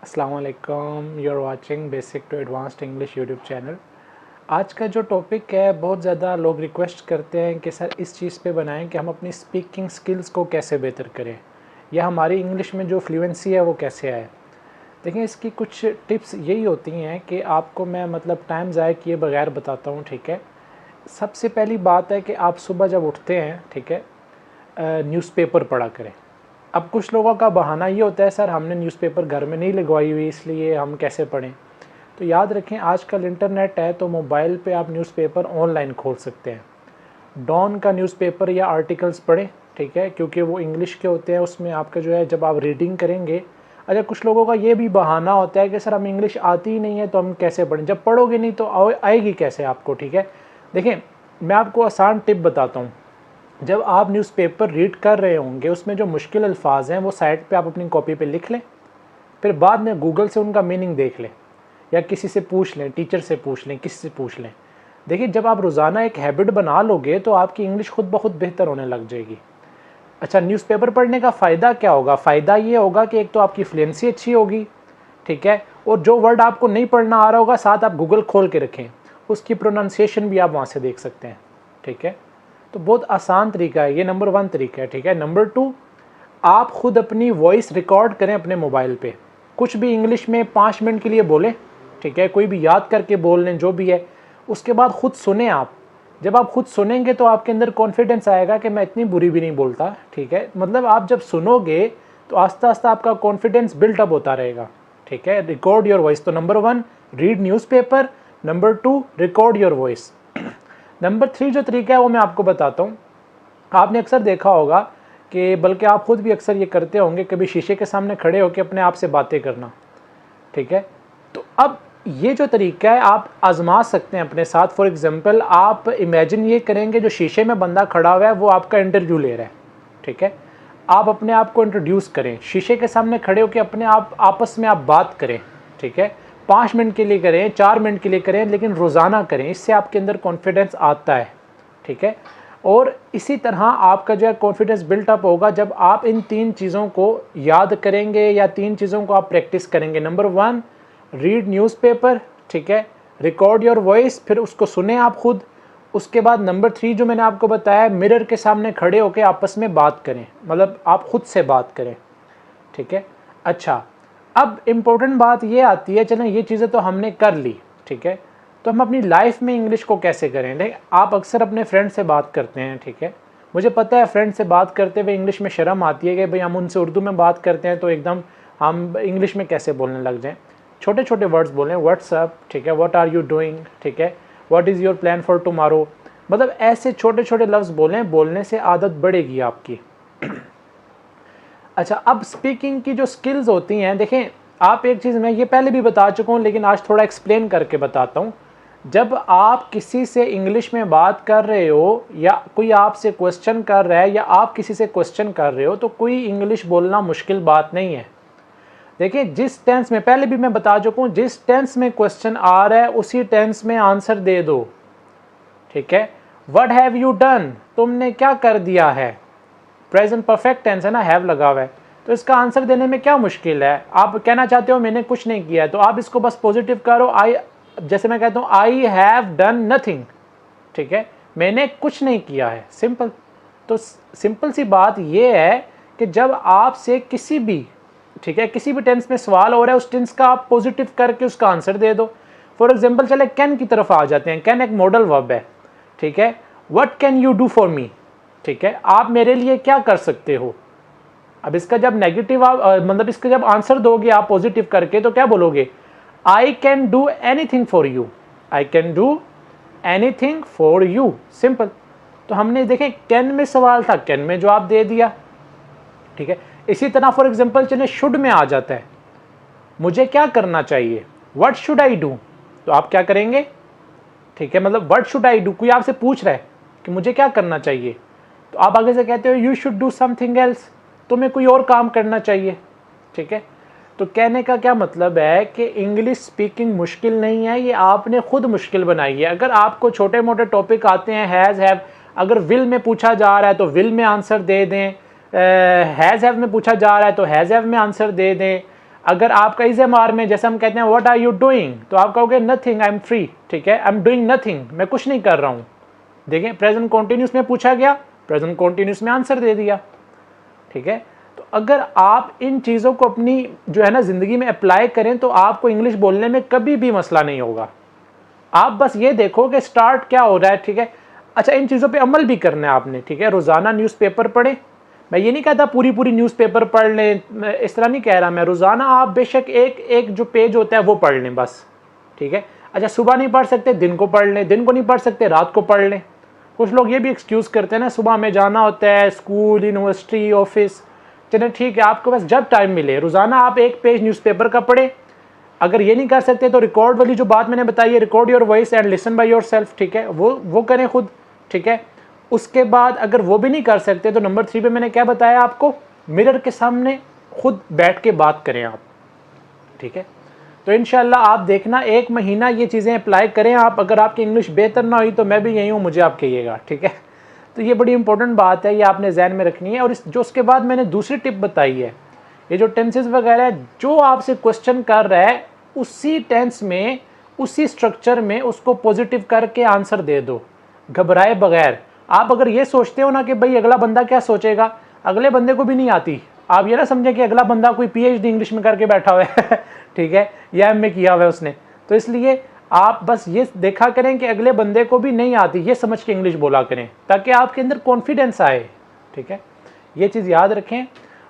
अस्सलाम वालेकुम, you are watching basic to advanced English YouTube channel. आज का जो टॉपिक है बहुत ज़्यादा लोग रिक्वेस्ट करते हैं कि सर इस चीज़ पे बनाएं कि हम अपनी स्पीकिंग स्किल्स को कैसे बेहतर करें या हमारी इंग्लिश में जो फ्लुएंसी है वो कैसे आए। देखिए, इसकी कुछ टिप्स यही होती हैं कि आपको मैं टाइम ज़ाया किए बगैर बताता हूँ, ठीक है। सबसे पहली बात है कि आप सुबह जब उठते हैं, ठीक है, न्यूज़पेपर पढ़ा करें। अब कुछ लोगों का बहाना ये होता है, सर हमने न्यूज़पेपर घर में नहीं लगवाई हुई इसलिए हम कैसे पढ़ें। तो याद रखें, आजकल इंटरनेट है तो मोबाइल पे आप न्यूज़पेपर ऑनलाइन खोल सकते हैं। डॉन का न्यूज़पेपर या आर्टिकल्स पढ़ें, ठीक है, क्योंकि वो इंग्लिश के होते हैं। उसमें आपका जो है जब आप रीडिंग करेंगे, अच्छा कुछ लोगों का ये भी बहाना होता है कि सर हम इंग्लिश आती ही नहीं है तो हम कैसे पढ़ें। जब पढ़ोगे नहीं तो आएगी कैसे आपको, ठीक है। देखें, मैं आपको आसान टिप बताता हूँ। जब आप न्यूज़पेपर रीड कर रहे होंगे, उसमें जो मुश्किल अल्फाज हैं वो साइड पे आप अपनी कॉपी पे लिख लें, फिर बाद में गूगल से उनका मीनिंग देख लें या किसी से पूछ लें, टीचर से पूछ लें, किसी से पूछ लें। देखिए, जब आप रोज़ाना एक हैबिट बना लोगे तो आपकी इंग्लिश खुद ब खुद बेहतर होने लग जाएगी। अच्छा, न्यूज़पेपर पढ़ने का फ़ायदा क्या होगा? फ़ायदा ये होगा कि एक तो आपकी फ्लुएंसी अच्छी होगी, ठीक है, और जो वर्ड आपको नहीं पढ़ना आ रहा होगा, साथ आप गूगल खोल के रखें, उसकी प्रोनाउंसिएशन भी आप वहाँ से देख सकते हैं, ठीक है। तो बहुत आसान तरीका है ये, नंबर 1 तरीका है, ठीक है। नंबर 2, आप खुद अपनी वॉइस रिकॉर्ड करें अपने मोबाइल पे। कुछ भी इंग्लिश में 5 मिनट के लिए बोलें, ठीक है, कोई भी याद करके बोल लें जो भी है। उसके बाद खुद सुने आप। जब आप खुद सुनेंगे तो आपके अंदर कॉन्फिडेंस आएगा कि मैं इतनी बुरी भी नहीं बोलता, ठीक है। आप जब सुनोगे तो आस्ता आस्ता आपका कॉन्फिडेंस बिल्टअप होता रहेगा, ठीक है। Record your voice. तो number 1, read newspaper. Number 2, record your voice. Number 3 जो तरीका है वो मैं आपको बताता हूँ। आपने अक्सर देखा होगा कि बल्कि आप खुद भी अक्सर ये करते होंगे, कभी शीशे के सामने खड़े होकर अपने आप से बातें करना, ठीक है। तो अब ये जो तरीका है आप आजमा सकते हैं अपने साथ। फॉर एग्जांपल, आप इमेजिन ये करेंगे जो शीशे में बंदा खड़ा हुआ है वो आपका इंटरव्यू ले रहा है, ठीक है। आप अपने आप को इंट्रोड्यूस करें, शीशे के सामने खड़े होकर अपने आप आपस में आप बात करें, ठीक है। 5 मिनट के लिए करें, 4 मिनट के लिए करें, लेकिन रोज़ाना करें। इससे आपके अंदर कॉन्फिडेंस आता है, ठीक है। और इसी तरह आपका जो है कॉन्फिडेंस बिल्टअप होगा जब आप इन 3 चीज़ों को याद करेंगे या 3 चीज़ों को आप प्रैक्टिस करेंगे। नंबर 1, रीड न्यूज़पेपर, ठीक है, रिकॉर्ड योर वॉइस, फिर उसको सुने आप खुद। उसके बाद नंबर 3 जो मैंने आपको बताया, मिरर के सामने खड़े होकर आपस में बात करें, आप खुद से बात करें, ठीक है। अच्छा, अब इम्पोर्टेंट बात ये आती है, चलें ये चीज़ें तो हमने कर ली, ठीक है, तो हम अपनी लाइफ में इंग्लिश को कैसे करें। देख, आप अक्सर अपने फ्रेंड से बात करते हैं, ठीक है। मुझे पता है फ्रेंड से बात करते हुए इंग्लिश में शर्म आती है कि भाई हम उनसे उर्दू में बात करते हैं तो एकदम हम इंग्लिश में कैसे बोलने लग जाएं। छोटे छोटे वर्ड्स बोलें, व्हाट्सअप, ठीक है, व्हाट आर यू डूइंग, ठीक है, what is your plan for tomorrow. ऐसे छोटे छोटे लफ्ज़ बोलें, बोलने से आदत बढ़ेगी आपकी। अच्छा, अब स्पीकिंग की जो स्किल्स होती हैं, देखें, आप एक चीज़ मैं ये पहले भी बता चुका हूँ लेकिन आज थोड़ा एक्सप्लेन करके बताता हूँ। जब आप किसी से इंग्लिश में बात कर रहे हो या कोई आपसे क्वेश्चन कर रहा है या आप किसी से क्वेश्चन कर रहे हो तो कोई इंग्लिश बोलना मुश्किल बात नहीं है। देखिए, जिस टेंस में, पहले भी मैं बता चुका हूँ, जिस टेंस में क्वेश्चन आ रहा है उसी टेंस में आंसर दे दो, ठीक है। व्हाट हैव यू डन, तुमने क्या कर दिया है। प्रेजेंट परफेक्ट टेंस है ना, हैव लगा हुआ है, तो इसका आंसर देने में क्या मुश्किल है। आप कहना चाहते हो मैंने कुछ नहीं किया है, तो आप इसको बस पॉजिटिव करो। आई, जैसे मैं कहता हूँ आई हैव डन नथिंग, ठीक है, मैंने कुछ नहीं किया है, सिंपल। तो सिंपल सी बात यह है कि जब आपसे किसी भी, ठीक है, किसी भी टेंस में सवाल हो रहा है, उस टेंस का आप पॉजिटिव करके उसका आंसर दे दो। फॉर एग्जाम्पल, चले कैन की तरफ आ जाते हैं। कैन एक मॉडल वर्ब है, ठीक है। What can you do for me, ठीक है, आप मेरे लिए क्या कर सकते हो। अब इसका जब नेगेटिव आप इसका जब आंसर दोगे आप पॉजिटिव करके तो क्या बोलोगे, I can do anything for you, I can do anything for you, simple. तो हमने देखे कैन में सवाल था, कैन में जवाब दे दिया, ठीक है। इसी तरह फॉर एग्जांपल चलिए शुड में आ जाता है, मुझे क्या करना चाहिए, व्हाट शुड आई डू, तो आप क्या करेंगे, ठीक है, व्हाट शुड आई डू, कोई आपसे पूछ रहा है कि मुझे क्या करना चाहिए, तो आप आगे से कहते हो you should do something else, तुम्हें कोई और काम करना चाहिए, ठीक है। तो कहने का क्या मतलब है कि इंग्लिश स्पीकिंग मुश्किल नहीं है, ये आपने खुद मुश्किल बनाई है। अगर आपको छोटे मोटे टॉपिक आते हैं, हैज़ हैव, अगर विल में पूछा जा रहा है तो विल में आंसर दे दें, हैज़ हैव में पूछा जा रहा है तो हैज़ हैव में आंसर दे दें। अगर आपका इज़ेमार में जैसे हम कहते हैं व्हाट आर यू डूइंग, तो आप कहोगे नथिंग, आई एम फ्री, ठीक है, आई एम डूइंग नथिंग, मैं कुछ नहीं कर रहा हूँ। देखें, प्रेजेंट कॉन्टिन्यूस में पूछा गया, प्रेजेंट कॉन्टिन्यूस में आंसर दे दिया, ठीक है। तो अगर आप इन चीज़ों को अपनी जो है ना ज़िंदगी में अप्लाई करें तो आपको इंग्लिश बोलने में कभी भी मसला नहीं होगा। आप बस ये देखो कि स्टार्ट क्या हो रहा है, ठीक है। अच्छा, इन चीज़ों पे अमल भी करना है आपने, ठीक है। रोज़ाना न्यूज़पेपर पढ़ें, मैं ये नहीं कहता पूरी पूरी न्यूज़पेपर पढ़ लें, मैं इस तरह नहीं कह रहा मैं। रोज़ाना आप बेशक एक एक जो पेज होता है वो पढ़ लें बस, ठीक है। अच्छा, सुबह नहीं पढ़ सकते दिन को पढ़ लें, दिन को नहीं पढ़ सकते रात को पढ़ लें। कुछ लोग ये भी एक्सक्यूज़ करते हैं ना, सुबह में जाना होता है स्कूल, यूनिवर्सिटी, ऑफिस, चलिए ठीक है, आपको बस जब टाइम मिले रोज़ाना आप एक पेज न्यूज़पेपर का पढ़ें। अगर ये नहीं कर सकते तो रिकॉर्ड वाली जो बात मैंने बताई है, record your voice and listen by your self, ठीक है, वो करें खुद, ठीक है। उसके बाद अगर वो भी नहीं कर सकते तो नंबर 3 पे मैंने क्या बताया आपको, मिरर के सामने खुद बैठ के बात करें आप, ठीक है। तो इंशाल्लाह आप देखना 1 महीना ये चीज़ें अप्लाई करें आप। अगर आपकी इंग्लिश बेहतर ना हुई तो मैं भी यही हूँ, मुझे आप कहिएगा, ठीक है। तो ये बड़ी इंपॉर्टेंट बात है, ये आपने जहन में रखनी है। और जो उसके बाद मैंने दूसरी टिप बताई है, ये जो टेंसेस वगैरह जो आपसे क्वेश्चन कर रहा है उसी टेंस में, उसी स्ट्रक्चर में उसको पॉजिटिव करके आंसर दे दो, घबराए बगैर। आप अगर ये सोचते हो ना कि भाई अगला बंदा क्या सोचेगा, अगले बंदे को भी नहीं आती, आप ये ना समझे कि अगला बंदा कोई PhD इंग्लिश में करके बैठा हुआ है ठीक है, या MA किया हुआ है उसने। तो इसलिए आप बस ये देखा करें कि अगले बंदे को भी नहीं आती, ये समझ के इंग्लिश बोला करें ताकि आपके अंदर कॉन्फिडेंस आए, ठीक है। ये चीज़ याद रखें।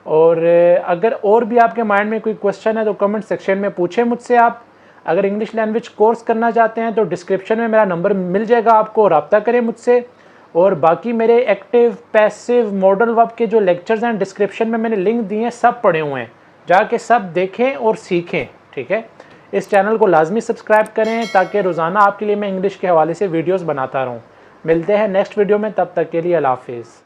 और अगर और भी आपके माइंड में कोई क्वेश्चन है तो कमेंट सेक्शन में पूछें मुझसे आप। अगर इंग्लिश लैंग्वेज कोर्स करना चाहते हैं तो डिस्क्रिप्शन में मेरा नंबर मिल जाएगा, आपको रब्ता करें मुझसे। और बाकी मेरे एक्टिव, पैसिव, मॉडल वर्ब के जो लेक्चर्स हैं डिस्क्रिप्शन में मैंने लिंक दिए हैं, सब पढ़े हुए हैं, जाके सब देखें और सीखें, ठीक है। इस चैनल को लाजमी सब्सक्राइब करें ताकि रोज़ाना आपके लिए मैं इंग्लिश के हवाले से वीडियोस बनाता रहूं। मिलते हैं नेक्स्ट वीडियो में, तब तक के लिए अल्लाह हाफिज़।